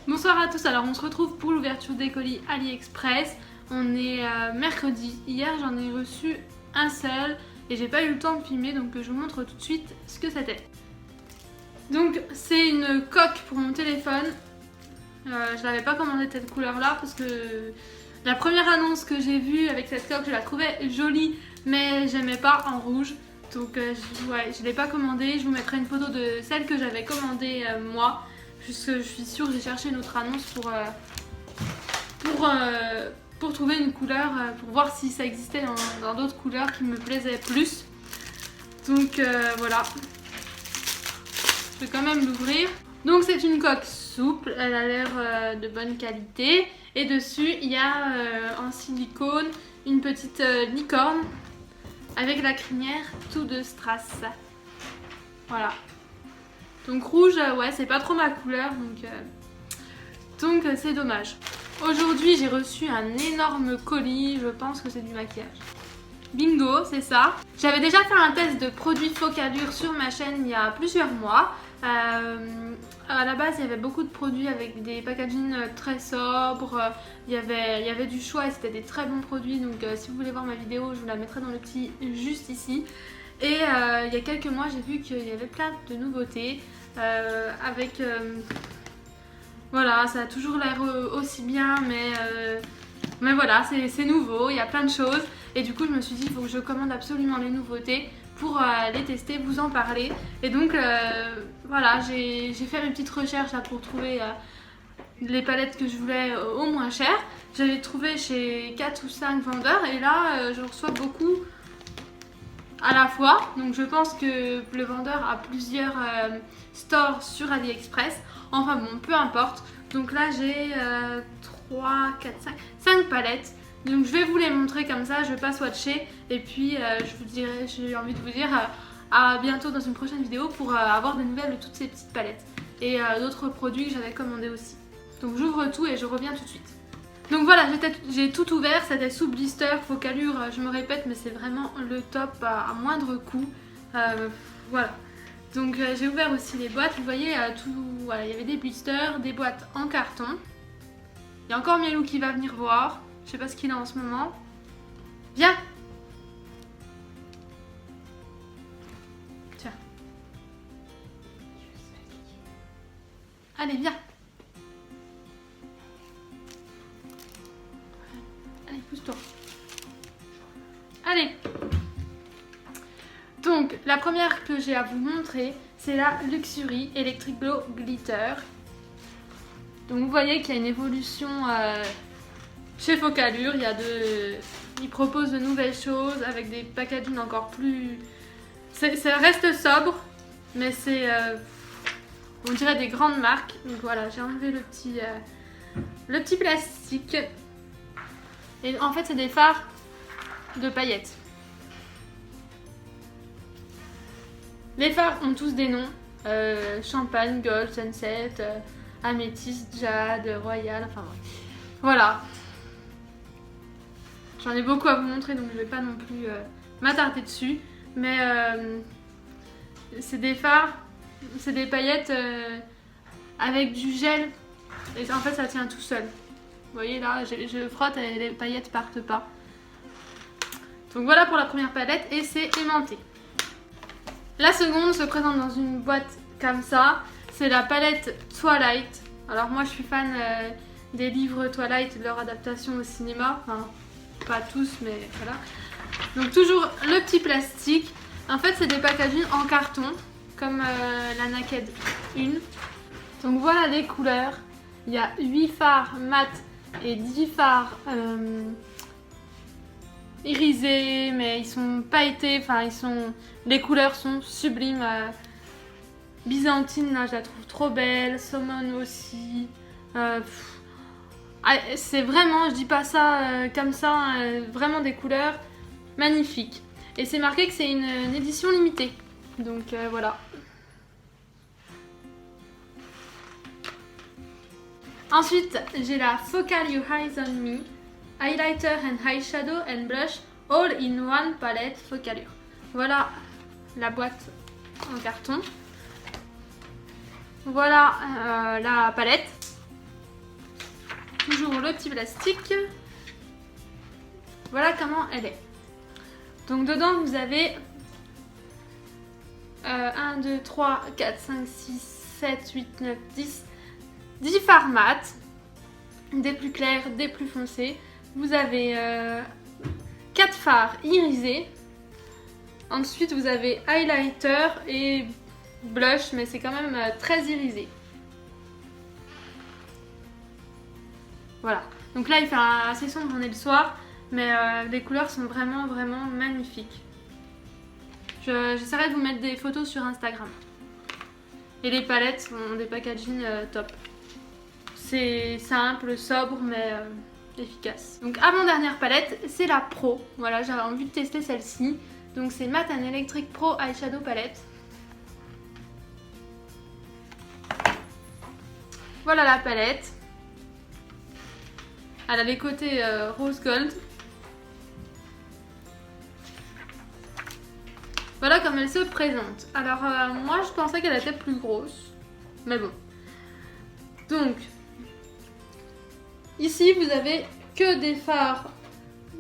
Bonsoir à tous, alors on se retrouve pour l'ouverture des colis AliExpress. On est mercredi, hier j'en ai reçu un seul et j'ai pas eu le temps de filmer, donc je vous montre tout de suite ce que c'était. Donc c'est une coque pour mon téléphone. Je l'avais pas commandé de cette couleur là parce que la première annonce que j'ai vue avec cette coque je la trouvais jolie mais j'aimais pas en rouge. Donc je l'ai pas commandée. Je vous mettrai une photo de celle que j'avais commandée moi. Puisque je suis sûre que j'ai cherché une autre annonce pour trouver une couleur, pour voir si ça existait dans d'autres couleurs qui me plaisaient plus. Donc voilà, je vais quand même l'ouvrir. Donc c'est une coque souple, elle a l'air de bonne qualité. Et dessus il y a en silicone une petite licorne avec la crinière tout de strass. Voilà. Donc rouge, ouais, c'est pas trop ma couleur, donc c'est dommage. Aujourd'hui, j'ai reçu un énorme colis, je pense que c'est du maquillage. Bingo, c'est ça. J'avais déjà fait un test de produits Focallure sur ma chaîne il y a plusieurs mois. À la base, il y avait beaucoup de produits avec des packaging très sobres. Il y avait du choix et c'était des très bons produits. Donc si vous voulez voir ma vidéo, je vous la mettrai dans le petit juste ici. Et il y a quelques mois, j'ai vu qu'il y avait plein de nouveautés. Voilà, ça a toujours l'air aussi bien, mais voilà, c'est nouveau, il y a plein de choses. Et du coup, je me suis dit, il faut que je commande absolument les nouveautés pour les tester, vous en parler. Et donc, voilà, j'ai fait mes petites recherches là, pour trouver les palettes que je voulais au moins cher. J'avais trouvé chez 4 ou 5 vendeurs et là, je reçois beaucoup à la fois. Donc je pense que le vendeur a plusieurs stores sur AliExpress. Enfin bon, peu importe. Donc là j'ai 3, 4, 5 palettes. Donc je vais vous les montrer comme ça, je vais pas swatcher. Et puis je vous dirai, j'ai envie de vous dire à bientôt dans une prochaine vidéo pour avoir des nouvelles de toutes ces petites palettes. Et d'autres produits que j'avais commandés aussi. Donc j'ouvre tout et je reviens tout de suite. Donc voilà, j'ai tout ouvert, c'était sous blister, Focallure, je me répète, mais c'est vraiment le top à moindre coût. Voilà. Donc j'ai ouvert aussi les boîtes, vous voyez, voilà, il y avait des blisters, des boîtes en carton. Il y a encore Mielou qui va venir voir, je sais pas ce qu'il a en ce moment. Viens! Tiens. Allez, viens! Allez, pousse-toi. Allez. Donc, la première que j'ai à vous montrer, c'est la Luxury Electric Glow Glitter. Donc, vous voyez qu'il y a une évolution chez Focallure. Ils proposent de nouvelles choses avec des packaging encore plus... Ça reste sobre, mais c'est... on dirait des grandes marques. Donc voilà, j'ai enlevé le petit plastique. Et en fait, c'est des fards de paillettes. Les fards ont tous des noms. Champagne, Gold, Sunset, Améthyste, Jade, Royal, enfin voilà. J'en ai beaucoup à vous montrer, donc je ne vais pas non plus m'attarder dessus. Mais c'est des fards, c'est des paillettes avec du gel. Et en fait, ça tient tout seul. Vous voyez là, je frotte et les paillettes partent pas. Donc voilà pour la première palette et c'est aimanté. La seconde se présente dans une boîte comme ça. C'est la palette Twilight. Alors moi je suis fan des livres Twilight, de leur adaptation au cinéma. Enfin, pas tous mais voilà. Donc toujours le petit plastique. En fait c'est des packaging en carton comme la Naked 1. Donc voilà les couleurs. Il y a 8 fards mat et 10 fards irisés, mais ils sont pailletés, enfin les couleurs sont sublimes. Byzantine, là, je la trouve trop belle, Saumon aussi. C'est vraiment, je dis pas ça comme ça, vraiment des couleurs magnifiques. Et c'est marqué que c'est une édition limitée. Donc voilà. Ensuite, j'ai la Focal You Eyes on Me Highlighter and Eyeshadow and Blush All in One Palette Focallure. Voilà la boîte en carton. Voilà la palette. toujours le petit plastique. Voilà comment elle est. Donc dedans vous avez 1, 2, 3, 4, 5, 6, 7, 8, 9, 10 fards mat. Des plus clairs, des plus foncés. Vous avez 4 fards irisés. Ensuite vous avez highlighter et blush, mais c'est quand même très irisé. Voilà. Donc là il fait assez sombre, on est le soir, mais les couleurs sont vraiment magnifiques. J'essaierai de vous mettre des photos sur Instagram. Et les palettes ont des packaging top. C'est simple, sobre, mais efficace. Donc avant-dernière palette, c'est la Pro. Voilà, j'avais envie de tester celle-ci. Donc c'est Matte & Electric Pro Eyeshadow Palette. Voilà la palette. Elle a les côtés rose gold. Voilà comme elle se présente. Alors moi je pensais qu'elle était plus grosse. Mais bon. Donc ici vous avez que des fards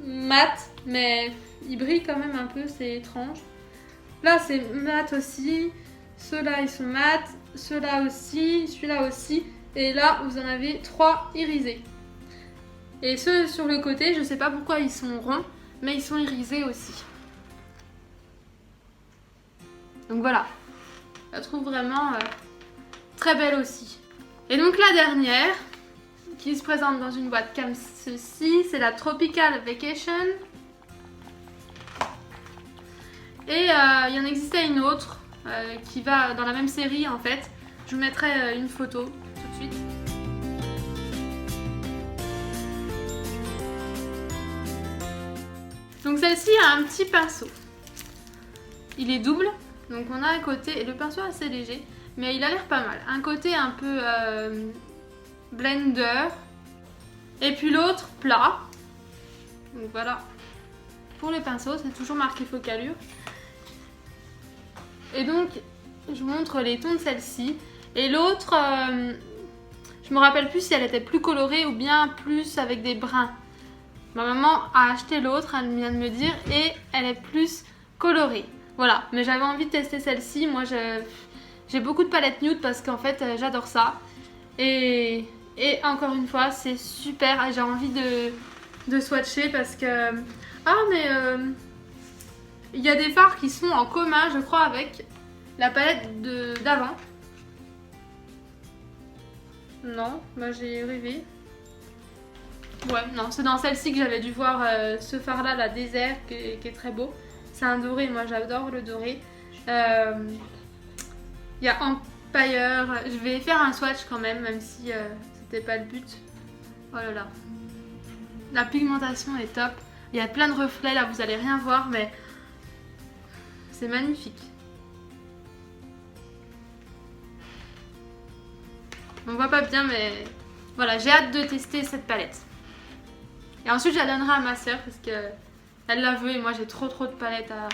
mat, mais ils brillent quand même un peu, c'est étrange. Là c'est mat aussi. Ceux-là ils sont mat. Ceux-là aussi. Celui-là aussi. Et là vous en avez 3 irisés. Et ceux sur le côté, je sais pas pourquoi ils sont ronds, mais ils sont irisés aussi. Donc voilà, je la trouve vraiment très belle aussi. Et donc la dernière, qui se présente dans une boîte comme ceci, c'est la Tropical Vacation. Et il y en existait une autre qui va dans la même série en fait. Je vous mettrai une photo tout de suite. Donc celle-ci a un petit pinceau. Il est double, donc on a un côté, et le pinceau est assez léger, mais il a l'air pas mal. Un côté un peu blender, et puis l'autre plat. Donc voilà, pour le pinceau, c'est toujours marqué Focalure. Et donc, je vous montre les tons de celle-ci. Et l'autre, je me rappelle plus si elle était plus colorée ou bien plus avec des bruns. Ma maman a acheté l'autre, elle vient de me dire, et elle est plus colorée. Voilà, mais j'avais envie de tester celle-ci. Moi, j'ai beaucoup de palettes nude parce qu'en fait, j'adore ça. Et encore une fois, c'est super. J'ai envie de swatcher parce que... Ah, mais il y a des fards qui sont en commun, je crois, avec la palette d'avant. Non, bah j'ai rêvé. Ouais, non, c'est dans celle-ci que j'avais dû voir ce fard-là, la désert, qui est très beau. C'est un doré, moi j'adore le doré. Il y a Empire. Je vais faire un swatch quand même si c'était pas le but. Oh là là. La pigmentation est top. Il y a plein de reflets, là vous allez rien voir, mais c'est magnifique. On voit pas bien, mais voilà, j'ai hâte de tester cette palette. Et ensuite je la donnerai à ma soeur parce que elle la veut et moi j'ai trop de palettes à...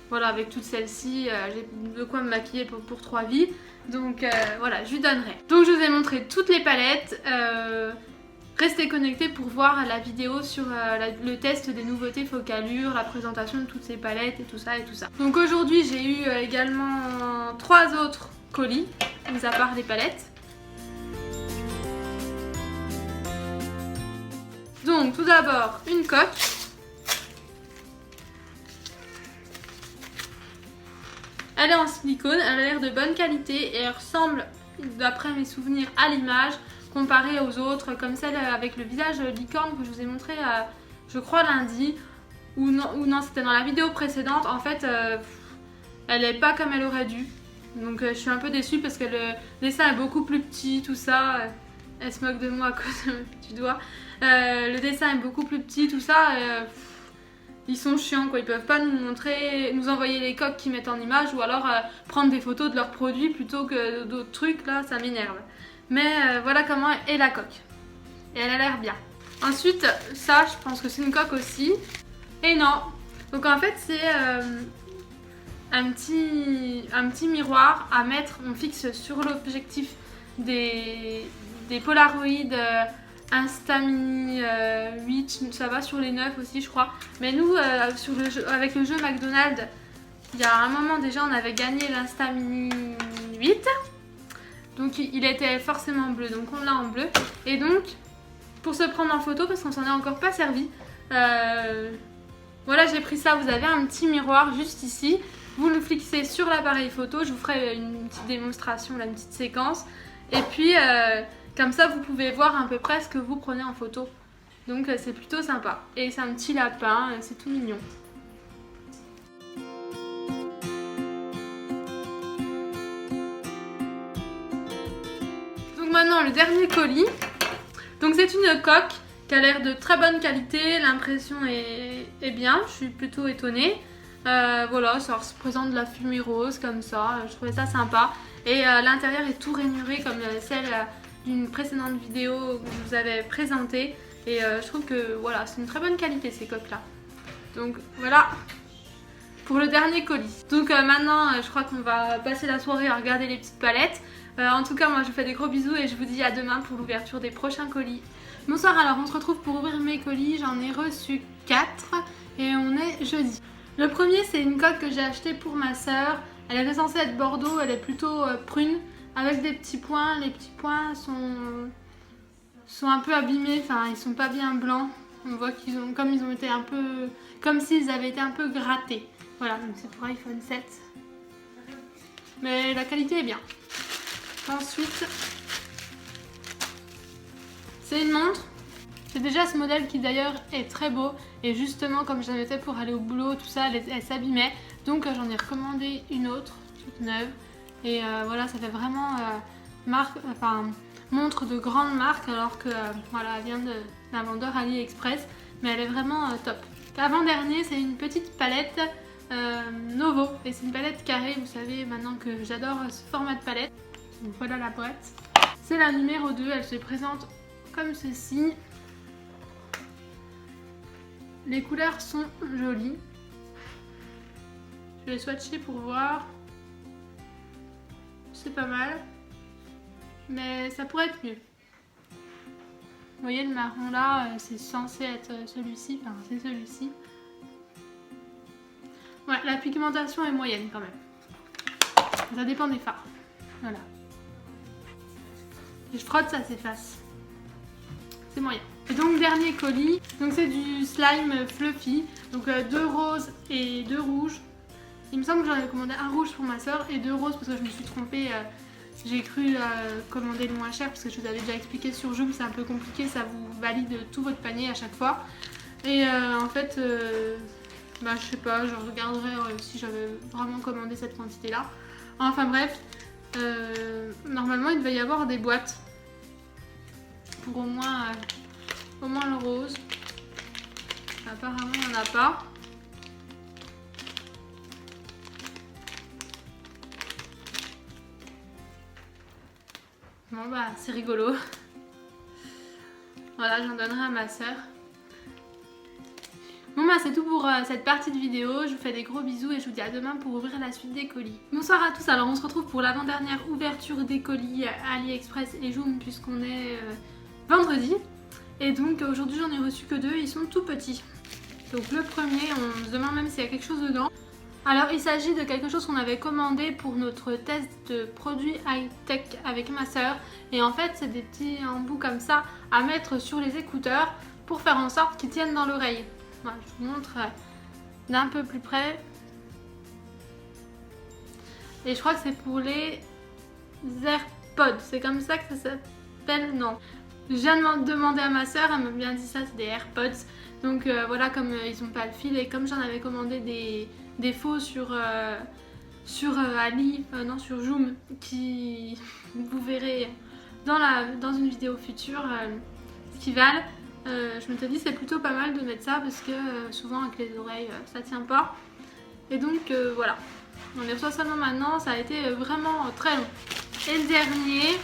Voilà, avec toutes celles-ci, j'ai de quoi me maquiller pour 3 vies. Donc voilà, je lui donnerai. Donc je vous ai montré toutes les palettes. Restez connectés pour voir la vidéo sur le test des nouveautés Focalure, la présentation de toutes ces palettes et tout ça. Donc aujourd'hui j'ai eu également 3 autres colis, mis à part les palettes. Donc tout d'abord une coque. Elle est en silicone, elle a l'air de bonne qualité et elle ressemble, d'après mes souvenirs, à l'image comparée aux autres, comme celle avec le visage licorne que je vous ai montré, je crois, lundi. Ou non, c'était dans la vidéo précédente. En fait, elle n'est pas comme elle aurait dû. Donc je suis un peu déçue parce que le dessin est beaucoup plus petit, tout ça. Elle se moque de moi à cause de mon petit doigt. Le dessin est beaucoup plus petit, tout ça. Ils sont chiants quoi, ils peuvent pas nous envoyer les coques qu'ils mettent en image ou alors prendre des photos de leurs produits plutôt que d'autres trucs, là ça m'énerve. Mais voilà comment est la coque. Et elle a l'air bien. Ensuite, ça je pense que c'est une coque aussi. Et non. Donc en fait c'est un petit miroir à mettre, on fixe sur l'objectif des des Polaroid Instamini 8, ça va sur les 9 aussi je crois. Mais nous avec le jeu McDonald's, il y a un moment déjà on avait gagné l'Instamini 8. Donc il était forcément bleu, donc on l'a en bleu. Et donc pour se prendre en photo, parce qu'on s'en est encore pas servi, voilà, j'ai pris ça. Vous avez un petit miroir juste ici. Vous le fixez sur l'appareil photo. Je vous ferai une petite démonstration, là, une petite séquence. Et puis, comme ça, vous pouvez voir à peu près ce que vous prenez en photo. Donc, c'est plutôt sympa. Et c'est un petit lapin, c'est tout mignon. Donc maintenant, le dernier colis. Donc, c'est une coque qui a l'air de très bonne qualité, l'impression est bien, je suis plutôt étonnée. Voilà, ça se présente de la fumée rose comme ça, je trouvais ça sympa. Et l'intérieur est tout rainuré comme celle d'une précédente vidéo que je vous avais présentée. Et je trouve que voilà, c'est une très bonne qualité ces coques là. Donc voilà pour le dernier colis. Donc maintenant, je crois qu'on va passer la soirée à regarder les petites palettes. En tout cas, moi je vous fais des gros bisous et je vous dis à demain pour l'ouverture des prochains colis. Bonsoir, alors on se retrouve pour ouvrir mes colis, j'en ai reçu 4 et on est jeudi. Le premier c'est une coque que j'ai achetée pour ma soeur, elle était censée être bordeaux, elle est plutôt prune avec des petits points, les petits points sont un peu abîmés, enfin ils sont pas bien blancs, on voit comme ils ont été un peu, comme s'ils avaient été un peu grattés. Voilà, donc c'est pour iPhone 7, mais la qualité est bien. Ensuite, c'est une montre. C'est déjà ce modèle qui d'ailleurs est très beau. Et justement, comme j'en étais pour aller au boulot, tout ça, elle s'abîmait. Donc j'en ai recommandé une autre, toute neuve. Et voilà, ça fait vraiment montre de grande marque. Alors que voilà, elle vient d'un vendeur AliExpress. Mais elle est vraiment top. L'avant-dernier, c'est une petite palette Novo. Et c'est une palette carrée. Vous savez maintenant que j'adore ce format de palette. Donc voilà la boîte. C'est la numéro 2. Elle se présente comme ceci. Les couleurs sont jolies. Je vais swatcher pour voir. C'est pas mal. Mais ça pourrait être mieux. Vous voyez le marron là, c'est censé être celui-ci. Enfin, c'est celui-ci. Ouais, la pigmentation est moyenne quand même. Ça dépend des fards. Voilà. Et je frotte, ça s'efface. C'est moyen. Et donc dernier colis, donc c'est du slime fluffy, donc 2 roses et 2 rouges. Il me semble que j'en ai commandé un rouge pour ma soeur et 2 roses parce que je me suis trompée. J'ai cru commander le moins cher parce que je vous avais déjà expliqué sur Joom, c'est un peu compliqué, ça vous valide tout votre panier à chaque fois. Et en fait, je sais pas, je regarderai si j'avais vraiment commandé cette quantité là. Enfin bref, normalement il devait y avoir des boîtes pour au moins le rose. Apparemment il n'y en a pas. Bon bah c'est rigolo. Voilà, j'en donnerai à ma soeur. Bon bah c'est tout pour cette partie de vidéo, je vous fais des gros bisous et je vous dis à demain pour ouvrir la suite des colis. Bonsoir à tous, alors on se retrouve pour l'avant-dernière ouverture des colis AliExpress et Joom puisqu'on est vendredi. Et donc aujourd'hui j'en ai reçu que 2, ils sont tout petits. Donc le premier, on se demande même s'il y a quelque chose dedans. Alors il s'agit de quelque chose qu'on avait commandé pour notre test de produits high-tech avec ma soeur. Et en fait c'est des petits embouts comme ça à mettre sur les écouteurs pour faire en sorte qu'ils tiennent dans l'oreille. Voilà, je vous montre d'un peu plus près. Et je crois que c'est pour les AirPods, c'est comme ça que ça s'appelle, non. Je viens de demander à ma soeur, elle m'a bien dit ça, c'est des AirPods. Donc voilà, comme ils n'ont pas le fil et comme j'en avais commandé des faux sur sur Joom, qui vous verrez dans une vidéo future ce qu'ils valent. Je me suis dit c'est plutôt pas mal de mettre ça parce que souvent avec les oreilles ça tient pas. Et donc voilà, on les reçoit seulement maintenant, ça a été vraiment très long. Et le dernier,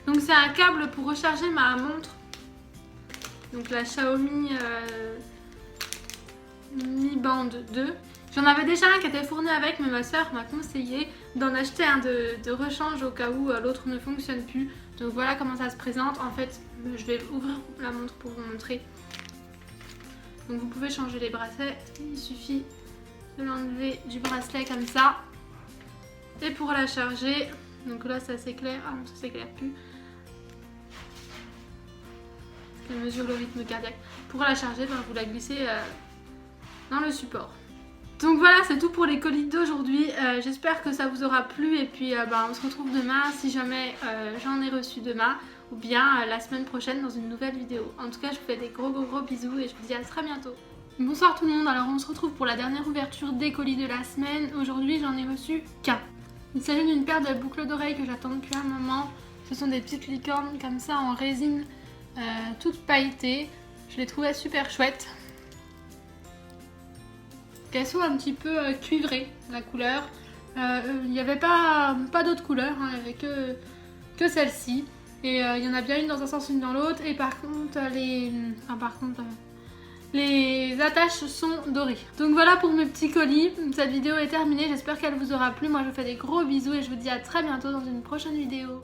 donc c'est un câble pour recharger ma montre. Donc la Xiaomi Mi Band 2. J'en avais déjà un qui était fourni avec, mais ma soeur m'a conseillé d'en acheter un de rechange au cas où l'autre ne fonctionne plus. Donc voilà comment ça se présente. En fait, je vais ouvrir la montre pour vous montrer. Donc vous pouvez changer les bracelets, il suffit de l'enlever du bracelet comme ça. Et pour la charger, donc là ça s'éclaire, ah non ça s'éclaire plus. Elle mesure le rythme cardiaque. Pour la charger, vous la glissez dans le support. Donc voilà, c'est tout pour les colis d'aujourd'hui. J'espère que ça vous aura plu et puis on se retrouve demain si jamais j'en ai reçu demain ou bien la semaine prochaine dans une nouvelle vidéo. En tout cas, je vous fais des gros bisous et je vous dis à très bientôt. Bonsoir tout le monde, alors on se retrouve pour la dernière ouverture des colis de la semaine. Aujourd'hui, j'en ai reçu qu'un. Il s'agit d'une paire de boucles d'oreilles que j'attends depuis un moment. Ce sont des petites licornes comme ça en résine, toutes pailletées. Je les trouvais super chouettes. Elles sont un petit peu cuivrées, la couleur. Il n'y avait pas d'autres couleurs, hein, il n'y avait que celle-ci. Et il y en a bien une dans un sens, une dans l'autre. Et par contre, les attaches sont dorées. Donc voilà pour mes petits colis. Cette vidéo est terminée, j'espère qu'elle vous aura plu. Moi je vous fais des gros bisous et je vous dis à très bientôt dans une prochaine vidéo.